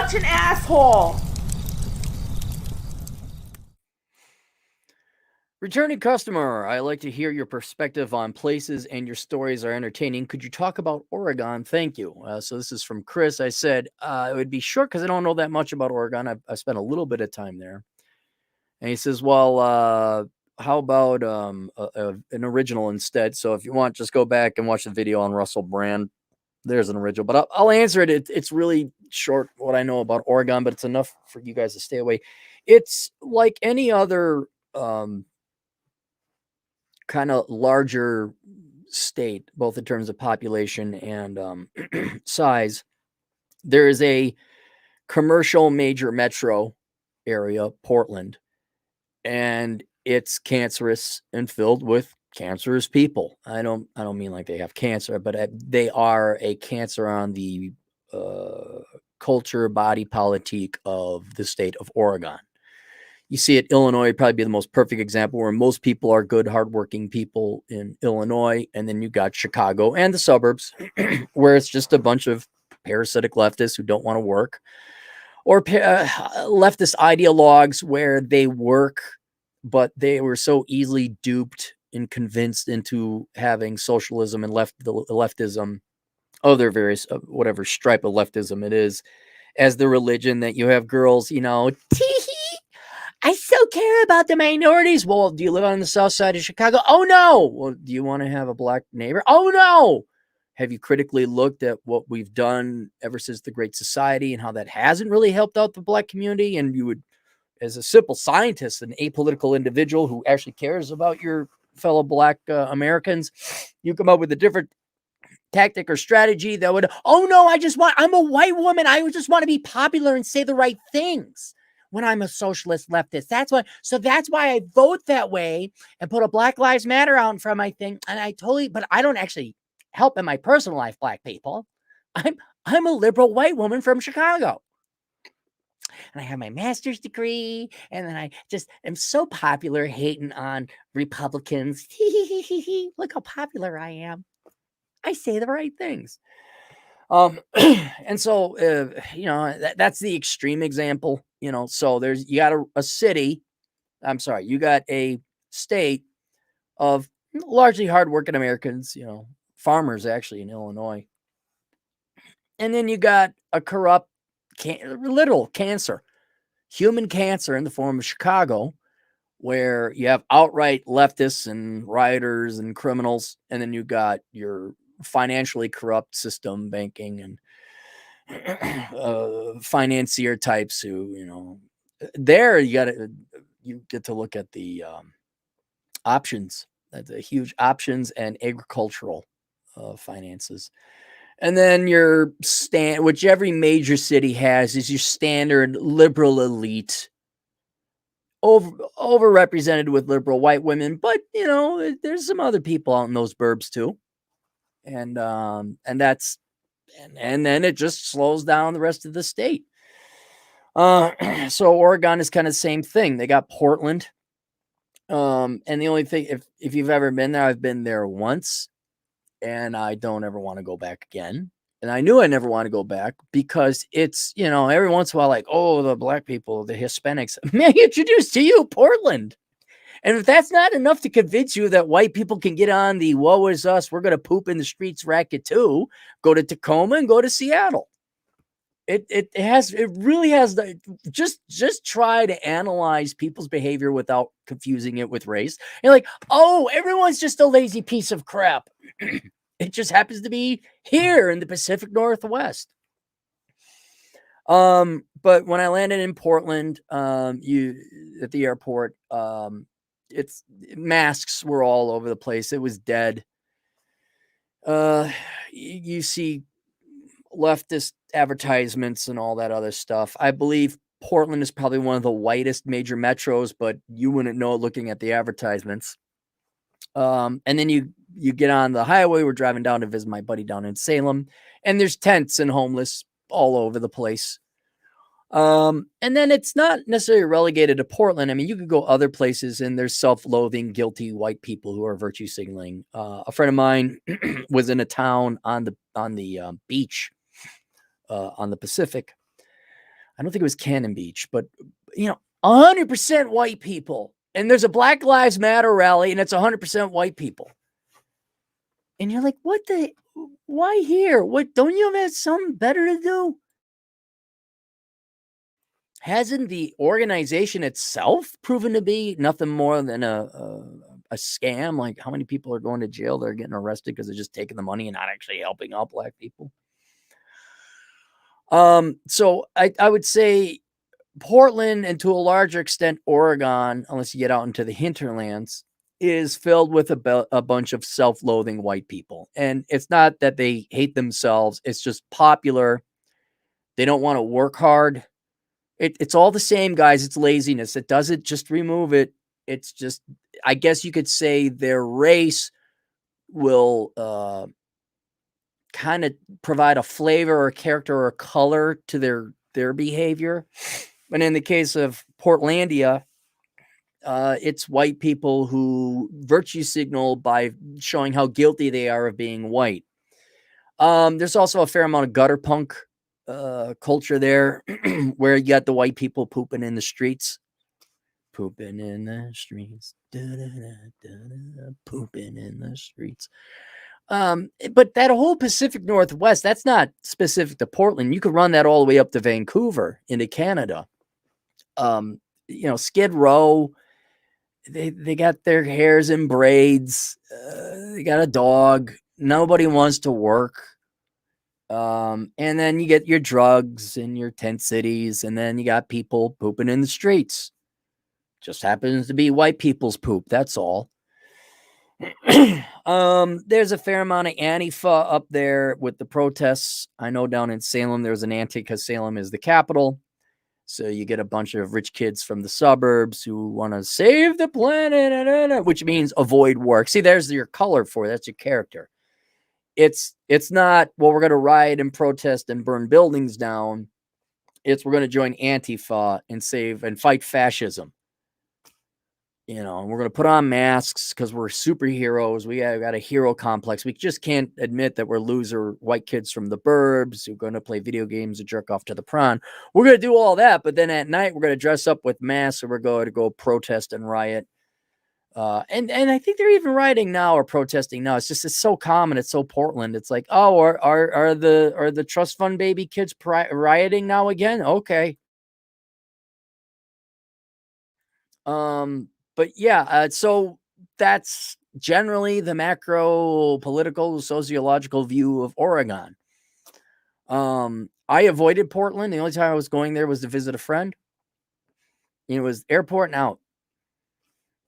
such an asshole. Returning customer, I like to hear your perspective on places and your stories are entertaining. Could you talk about Oregon? Thank you. So this is from Chris. I said it would be short because I don't know that much about Oregon. I've spent a little bit of time there. And he says, well, how about an original instead? So if you want, just go back and watch the video on Russell Brand. There's an original, but I'll answer it. It's really short what I know about Oregon, but it's enough for you guys to stay away. It's like any other kind of larger state, both in terms of population and size. There is a commercial major metro area, Portland, and it's cancerous and filled with cancerous people. I don't mean like they have cancer, but they are a cancer on the culture, body politic of the state of Oregon. You see it, Illinois would probably be the most perfect example where most people are good, hardworking people in Illinois. And then you got Chicago and the suburbs where it's just a bunch of parasitic leftists who don't want to work, or leftist ideologues where they work, but they were so easily duped and convinced into having socialism and leftism, other various, whatever stripe of leftism it is, as the religion, that you have girls, I so care about the minorities. Well, do you live on the south side of Chicago? Oh, no. Well, do you want to have a black neighbor? Oh, no. Have you critically looked at what we've done ever since the Great Society and how that hasn't really helped out the black community? And you would, as a simple scientist, an apolitical individual who actually cares about your fellow black Americans, you come up with a different tactic or strategy that would, oh, no, I'm a white woman. I just want to be popular and say the right things. When I'm a socialist leftist, that's why I vote that way and put a Black Lives Matter out in front of my thing. And but I don't actually help in my personal life, black people. I'm a liberal white woman from Chicago. And I have my master's degree, and then I just am so popular hating on Republicans. Look how popular I am. I say the right things. And so, that's the extreme example, so you got a city, you got a state of largely hardworking Americans, farmers actually in Illinois. And then you got a corrupt, literal cancer, human cancer in the form of Chicago, where you have outright leftists and rioters and criminals. And then you got your financially corrupt system, banking and financier types who, there you get to look at the options, the huge options and agricultural finances. And then which every major city has, is your standard liberal elite, overrepresented with liberal white women, but there's some other people out in those burbs too. And that's, and then it just slows down the rest of the state. So Oregon is kind of the same thing. They got Portland. And the only thing, if you've ever been there, I've been there once, and I don't ever want to go back again. And I knew I never want to go back because it's, every once in a while, like, oh, the black people, the Hispanics, man, introduced to you Portland. And if that's not enough to convince you that white people can get on the woe is us, we're going to poop in the streets racket too, go to Tacoma and go to Seattle. It really has just try to analyze people's behavior without confusing it with race. You're like, oh, everyone's just a lazy piece of crap. It just happens to be here in the Pacific Northwest. But when I landed in Portland, at the airport, it's masks were all over the place. It was dead. You see leftist advertisements and all that other stuff. I believe Portland is probably one of the whitest major metros, but you wouldn't know it looking at the advertisements. And then you get on the highway. We're driving down to visit my buddy down in Salem, and there's tents and homeless all over the place. And then it's not necessarily relegated to Portland. I mean, you could go other places and there's self-loathing, guilty white people who are virtue signaling. A friend of mine was in a town on the beach, on the Pacific. I don't think it was Cannon Beach, but 100% white people. And there's a Black Lives Matter rally, and it's 100% white people. And you're like, why here? What, don't you have something better to do? Hasn't the organization itself proven to be nothing more than a scam? Like, how many people are going to jail? They're getting arrested because they're just taking the money and not actually helping out Black people. So I would say Portland, and to a larger extent Oregon, unless you get out into the hinterlands, is filled with a bunch of self-loathing white people. And it's not that they hate themselves. It's just popular. They don't want to work hard. It's all the same, guys. It's laziness. It doesn't just remove it. It's just, I guess you could say their race will kind of provide a flavor or character or color to their behavior. But in the case of Portlandia, it's white people who virtue signal by showing how guilty they are of being white. There's also a fair amount of gutter punk culture there, where you got the white people pooping in the streets. Pooping in the streets. Pooping in the streets. But that whole Pacific Northwest, that's not specific to Portland. You could run that all the way up to Vancouver into Canada. Skid Row, they got their hairs in braids. They got a dog. Nobody wants to work. And then you get your drugs and your tent cities, and then you got people pooping in the streets. Just happens to be white people's poop. That's all. There's a fair amount of Antifa up there with the protests. I know down in Salem, there's an Antifa because Salem is the capital. So you get a bunch of rich kids from the suburbs who want to save the planet, which means avoid work. See, there's your color for it. That's your character. It's not, well, we're going to riot and protest and burn buildings down. It's, we're going to join Antifa and save and fight fascism. And we're going to put on masks because we're superheroes. We got a hero complex. We just can't admit that we're loser white kids from the burbs who are going to play video games and jerk off to the prawn. We're going to do all that, but then at night we're going to dress up with masks and we're going to go protest and riot. And I think they're even rioting now or protesting now. It's so common. It's so Portland. It's like, oh, are the trust fund baby kids rioting now again? Okay. But yeah, so that's generally the macro political sociological view of Oregon. I avoided Portland. The only time I was going there was to visit a friend. It was airport and out.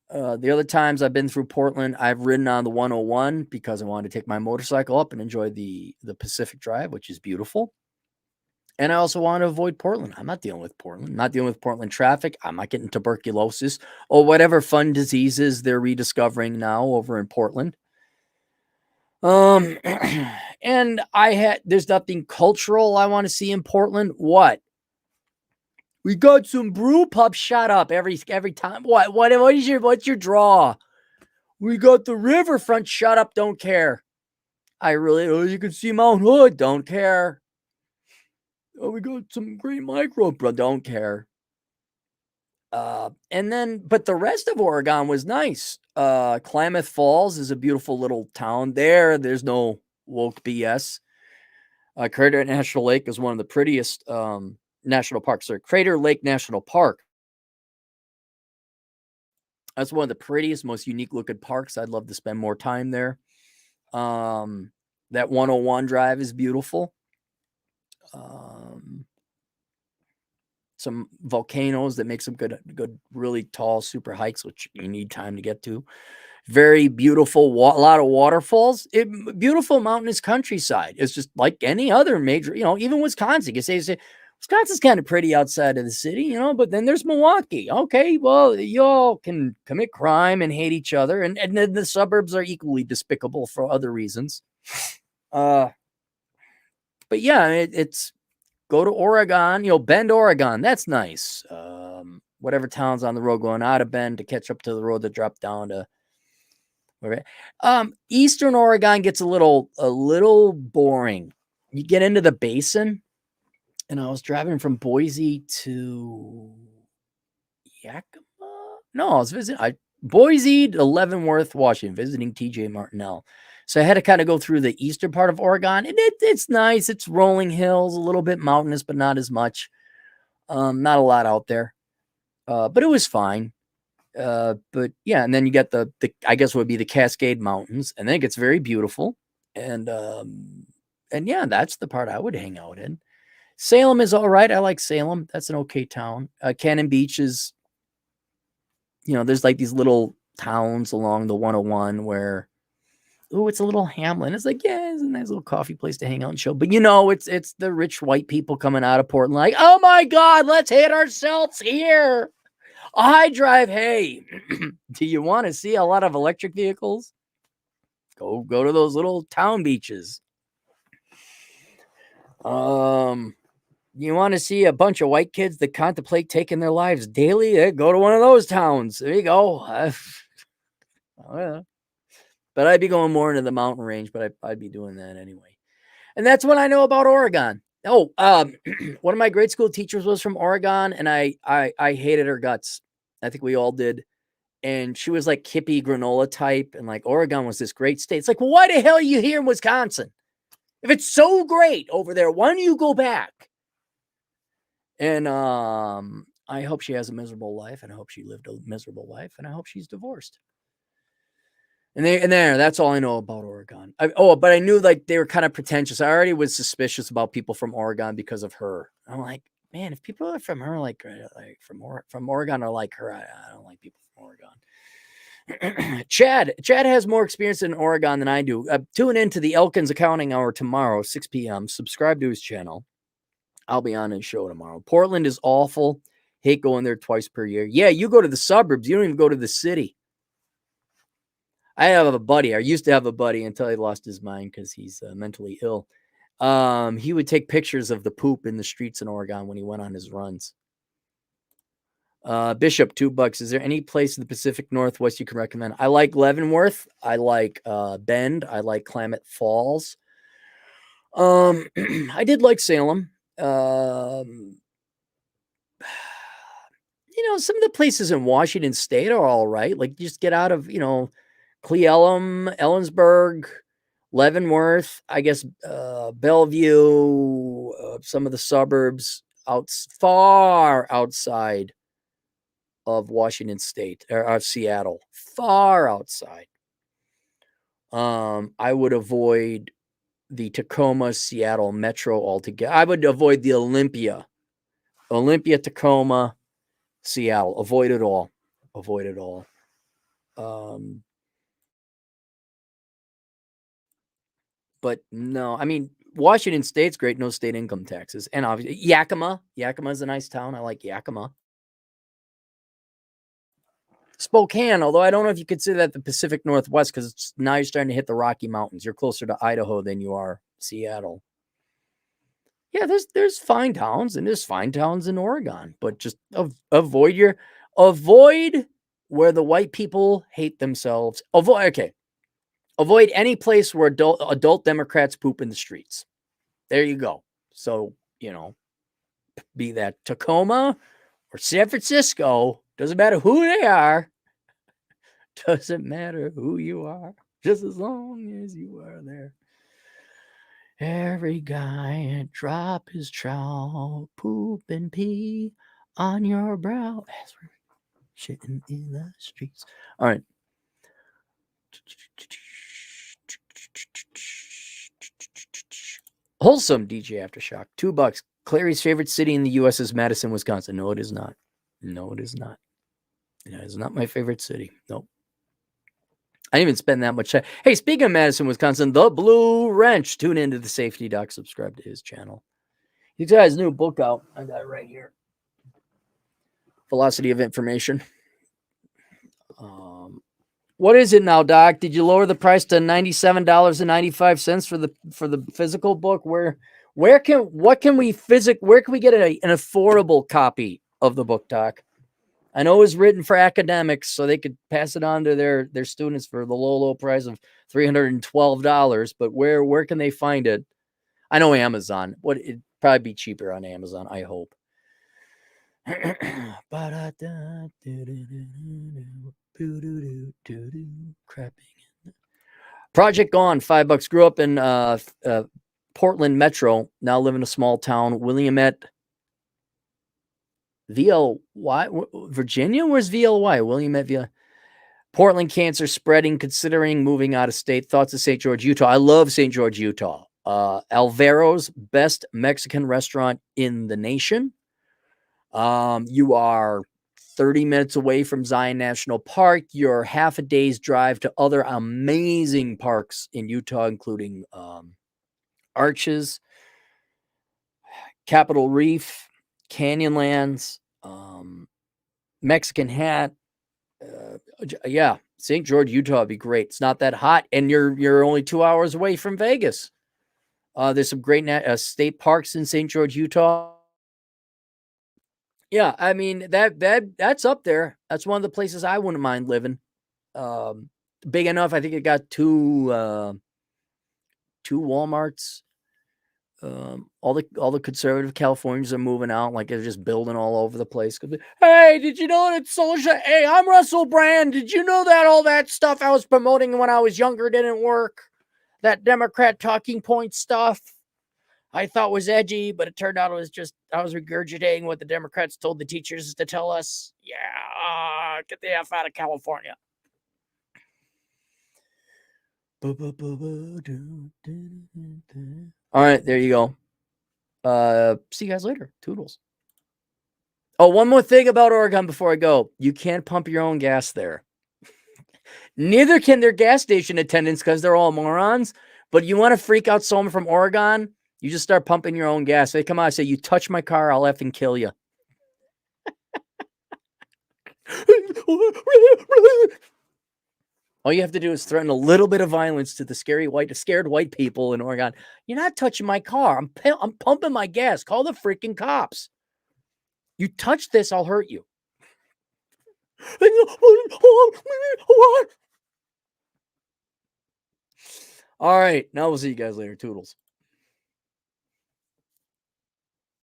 The other times I've been through Portland, I've ridden on the 101 because I wanted to take my motorcycle up and enjoy the Pacific Drive, which is beautiful. And I also want to avoid Portland. I'm not dealing with Portland. I'm not dealing with Portland traffic. I'm not getting tuberculosis or whatever fun diseases they're rediscovering now over in Portland. And there's nothing cultural I want to see in Portland. What? We got some brew pub. Shut up every time. What's your draw? We got the riverfront. Shut up. Don't care. You can see Mount Hood. Don't care. Oh, we got some great micro, bro. Don't care. But the rest of Oregon was nice. Klamath Falls is a beautiful little town there. There's no woke BS. Crater National Lake is one of the prettiest national parks. Crater Lake National Park. That's one of the prettiest, most unique looking parks. I'd love to spend more time there. That 101 drive is beautiful. Some volcanoes that make some good, really tall, super hikes, which you need time to get to. Very beautiful, a lot of waterfalls. Beautiful mountainous countryside. It's just like any other major, even Wisconsin. You say Wisconsin's kind of pretty outside of the city, but then there's Milwaukee. Okay, well, y'all can commit crime and hate each other, and then the suburbs are equally despicable for other reasons. But yeah, it's go to Oregon, Bend, Oregon. That's nice. Whatever town's on the road going out of Bend to catch up to the road that dropped down to. Eastern Oregon gets a little boring. You get into the basin, And I was driving from Boise to Yakima. No, I was visiting Boise to Leavenworth, Washington, visiting TJ Martinell. So I had to kind of go through the eastern part of Oregon. And it's nice. It's rolling hills, a little bit mountainous, but not as much. Not a lot out there. But it was fine. But yeah, and then you get the I guess would be the Cascade Mountains, and then it gets very beautiful. And yeah, that's the part I would hang out in. Salem is all right. I like Salem. That's an okay town. Cannon Beach is, there's like these little towns along the 101 where, it's a little hamlet. It's like, yeah, it's a nice little coffee place to hang out and chill. But it's the rich white people coming out of Portland like, oh my God, let's hit ourselves here. I drive. Hey, do you want to see a lot of electric vehicles? Go to those little town beaches. You want to see a bunch of white kids that contemplate taking their lives daily? Go to one of those towns. There you go. But I'd be going more into the mountain range, but I'd be doing that anyway. And that's what I know about Oregon. Oh, one of my grade school teachers was from Oregon, and I hated her guts. I think we all did. And she was like hippie granola type, and like Oregon was this great state. It's like, well, why the hell are you here in Wisconsin? If it's so great over there, why don't you go back? And I hope she has a miserable life, and I hope she lived a miserable life, and I hope she's divorced. And that's all I know about Oregon. But I knew like they were kind of pretentious. I already was suspicious about people from Oregon because of her. I'm like, man, if people are from her, like from Oregon are like her, I don't like people from Oregon. Chad has more experience in Oregon than I do. Tune into the Elkins Accounting Hour tomorrow, 6 p.m. Subscribe to his channel. I'll be on his show tomorrow. Portland is awful. Hate going there twice per year. Yeah, you go to the suburbs. You don't even go to the city. I used to have a buddy until he lost his mind because he's mentally ill. He would take pictures of the poop in the streets in Oregon when he went on his runs. Bishop, $2. Is there any place in the Pacific Northwest you can recommend? I like Leavenworth. I like Bend. I like Klamath Falls. I did like Salem. Some of the places in Washington State are all right. Like, just get out of, Cle Elum, Ellensburg, Leavenworth, I guess, Bellevue, some of the suburbs far outside of Washington State or of Seattle, far outside. I would avoid the Tacoma, Seattle metro altogether. I would avoid the Olympia, Tacoma, Seattle. Avoid it all. But no, I mean, Washington State's great. No state income taxes. And obviously Yakima is a nice town. I like Yakima. Spokane, although I don't know if you consider that the Pacific Northwest, because now you're starting to hit the Rocky Mountains. You're closer to Idaho than you are Seattle. Yeah, there's fine towns, and there's fine towns in Oregon, but just avoid where the white people hate themselves. Avoid any place where adult Democrats poop in the streets. There you go. So, be that Tacoma or San Francisco, doesn't matter who they are. Doesn't matter who you are, just as long as you are there. Every guy drop his trowel, poop and pee on your brow as we're shitting in the streets. All right. Wholesome DJ Aftershock, $2. Clary's favorite city in the U.S. is Madison, Wisconsin. No, it is not. It is not my favorite city. Nope. I didn't even spend that much time. Hey, speaking of Madison, Wisconsin, The Blue Wrench. Tune into the Safety Doc. Subscribe to his channel. He's got his new book out. I got it right here. Velocity of Information. What is it now, Doc? Did you lower the price to $97.95 for the physical book? Where can we get an affordable copy of the book, Doc? I know it was written for academics, so they could pass it on to their students for the low price of $312. But where can they find it? I know Amazon. Probably be cheaper on Amazon, I hope. Project Gone, $5. Grew up in Portland Metro. Now live in a small town. Williamette, VLY, Virginia. Where's VLY? Williamette, VLY. Portland cancer spreading. Considering moving out of state. Thoughts of St. George, Utah. I love St. George, Utah. Alvaro's, best Mexican restaurant in the nation. You are 30 minutes away from Zion National Park. You're half a day's drive to other amazing parks in Utah, including Arches, Capitol Reef, Canyonlands, Mexican Hat. Yeah, St. George, Utah would be great. It's not that hot, and you're only 2 hours away from Vegas. There's some great state parks in St. George, Utah. Yeah, I mean that's up there. That's one of the places I wouldn't mind living. Big enough. I think it got two Walmarts. All the conservative Californians are moving out, like they're just building all over the place. Hey, did you know that social? Hey, I'm Russell Brand. Did you know that all that stuff I was promoting when I was younger didn't work? That Democrat talking point stuff I thought was edgy, but it turned out it was just I was regurgitating what the Democrats told the teachers to tell us. Yeah, get the F out of California. All right, there you go. See you guys later. Toodles. Oh, one more thing about Oregon before I go. You can't pump your own gas there. Neither can their gas station attendants because they're all morons. But you want to freak out someone from Oregon? You just start pumping your own gas. They come out and say, you touch my car, I'll effing kill you. All you have to do is threaten a little bit of violence to the scared white people in Oregon. You're not touching my car. I'm pumping my gas. Call the freaking cops. You touch this, I'll hurt you. All right. Now we'll see you guys later. Toodles.